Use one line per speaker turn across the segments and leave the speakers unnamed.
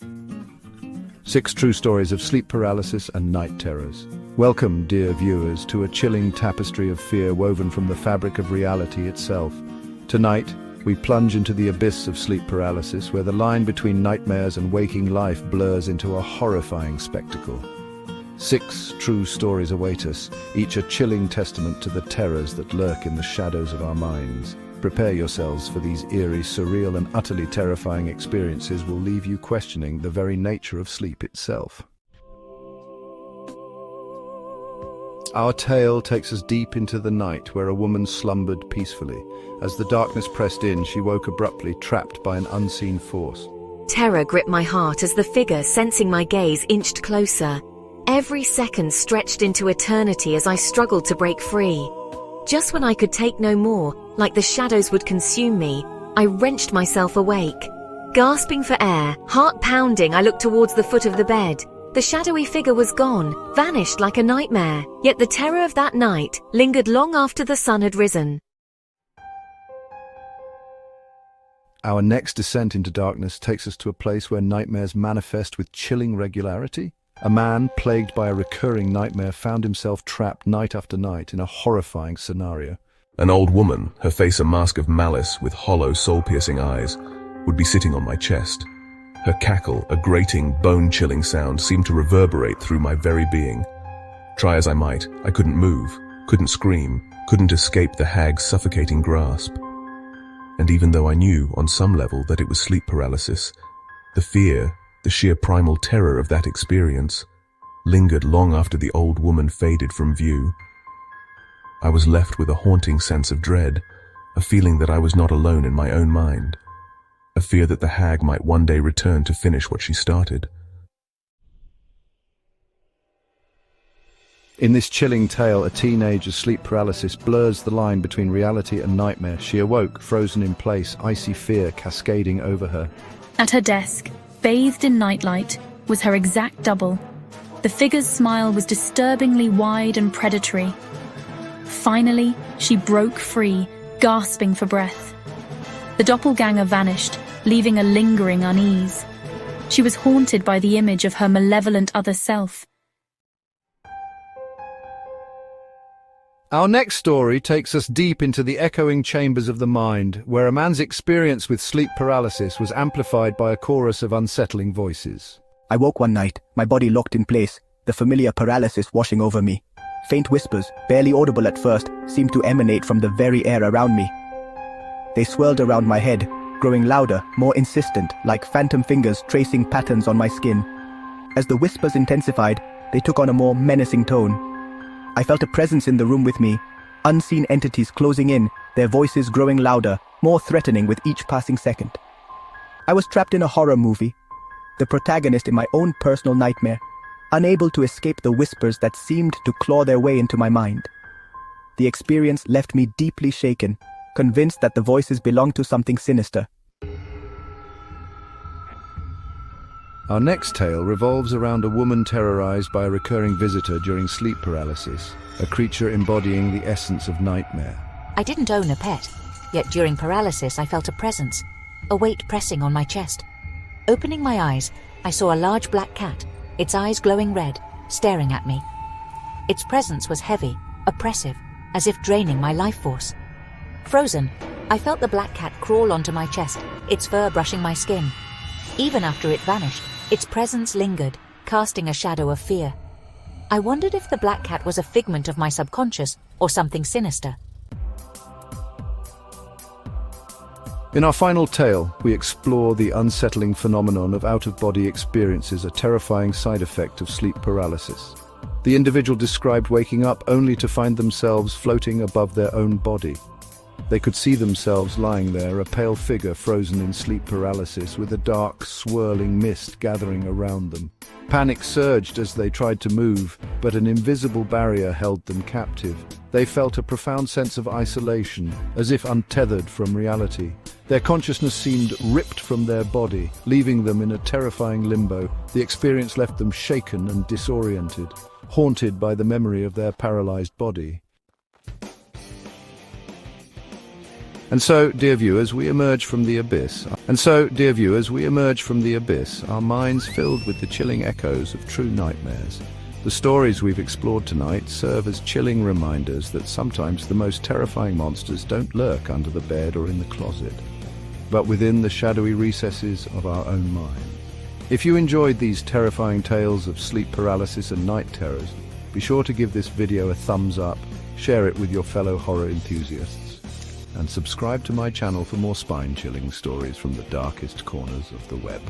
6 True Stories of Sleep Paralysis and Night Terrors. Welcome, dear viewers, to a chilling tapestry of fear woven from the fabric of reality itself. Tonight, we plunge into the abyss of sleep paralysis, where the line between nightmares and waking life blurs into a horrifying spectacle. 6 true stories await us, each a chilling testament to the terrors that lurk in the shadows of our minds. Prepare yourselves, for these eerie, surreal and utterly terrifying experiences will leave you questioning the very nature of sleep itself. Our tale takes us deep into the night, where a woman slumbered peacefully. As the darkness pressed in, she woke abruptly, trapped by an unseen force.
Terror gripped my heart as the figure, sensing my gaze, inched closer. Every second stretched into eternity as I struggled to break free. Just when I could take no more, like the shadows would consume me, I wrenched myself awake. Gasping for air, heart pounding, I looked towards the foot of the bed. The shadowy figure was gone, vanished like a nightmare. Yet the terror of that night lingered long after the sun had risen.
Our next descent into darkness takes us to a place where nightmares manifest with chilling regularity. A man, plagued by a recurring nightmare, found himself trapped night after night in a horrifying scenario.
An old woman, her face a mask of malice with hollow, soul-piercing eyes, would be sitting on my chest. Her cackle, a grating, bone-chilling sound, seemed to reverberate through my very being. Try as I might, I couldn't move, couldn't scream, couldn't escape the hag's suffocating grasp. And even though I knew, on some level, that it was sleep paralysis, the fear, the sheer primal terror of that experience, lingered long after the old woman faded from view. I was left with a haunting sense of dread, a feeling that I was not alone in my own mind, a fear that the hag might one day return to finish what she started.
In this chilling tale, a teenager's sleep paralysis blurs the line between reality and nightmare. She awoke, frozen in place, icy fear cascading over her.
At her desk, bathed in nightlight, was her exact double. The figure's smile was disturbingly wide and predatory. Finally, she broke free, gasping for breath. The doppelganger vanished, leaving a lingering unease. She was haunted by the image of her malevolent other self.
Our next story takes us deep into the echoing chambers of the mind, where a man's experience with sleep paralysis was amplified by a chorus of unsettling voices.
I woke one night, my body locked in place, the familiar paralysis washing over me. Faint whispers, barely audible at first, seemed to emanate from the very air around me. They swirled around my head, growing louder, more insistent, like phantom fingers tracing patterns on my skin. As the whispers intensified, they took on a more menacing tone. I felt a presence in the room with me, unseen entities closing in, their voices growing louder, more threatening with each passing second. I was trapped in a horror movie, the protagonist in my own personal nightmare, unable to escape the whispers that seemed to claw their way into my mind. The experience left me deeply shaken, convinced that the voices belonged to something sinister.
Our next tale revolves around a woman terrorized by a recurring visitor during sleep paralysis, a creature embodying the essence of nightmare.
I didn't own a pet, yet during paralysis I felt a presence, a weight pressing on my chest. Opening my eyes, I saw a large black cat, its eyes glowing red, staring at me. Its presence was heavy, oppressive, as if draining my life force. Frozen, I felt the black cat crawl onto my chest, its fur brushing my skin. Even after it vanished, its presence lingered, casting a shadow of fear. I wondered if the black cat was a figment of my subconscious or something sinister.
In our final tale, we explore the unsettling phenomenon of out-of-body experiences, a terrifying side effect of sleep paralysis. The individual described waking up only to find themselves floating above their own body. They could see themselves lying there, a pale figure frozen in sleep paralysis, with a dark, swirling mist gathering around them. Panic surged as they tried to move, but an invisible barrier held them captive. They felt a profound sense of isolation, as if untethered from reality. Their consciousness seemed ripped from their body, leaving them in a terrifying limbo. The experience left them shaken and disoriented, haunted by the memory of their paralyzed body. And so, dear viewers, we emerge from the abyss. Our minds filled with the chilling echoes of true nightmares. The stories we've explored tonight serve as chilling reminders that sometimes the most terrifying monsters don't lurk under the bed or in the closet, but within the shadowy recesses of our own minds. If you enjoyed these terrifying tales of sleep paralysis and night terrors, be sure to give this video a thumbs up, share it with your fellow horror enthusiasts, and subscribe to my channel for more spine-chilling stories from the darkest corners of the web.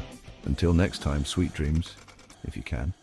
Until next time, sweet dreams, if you can.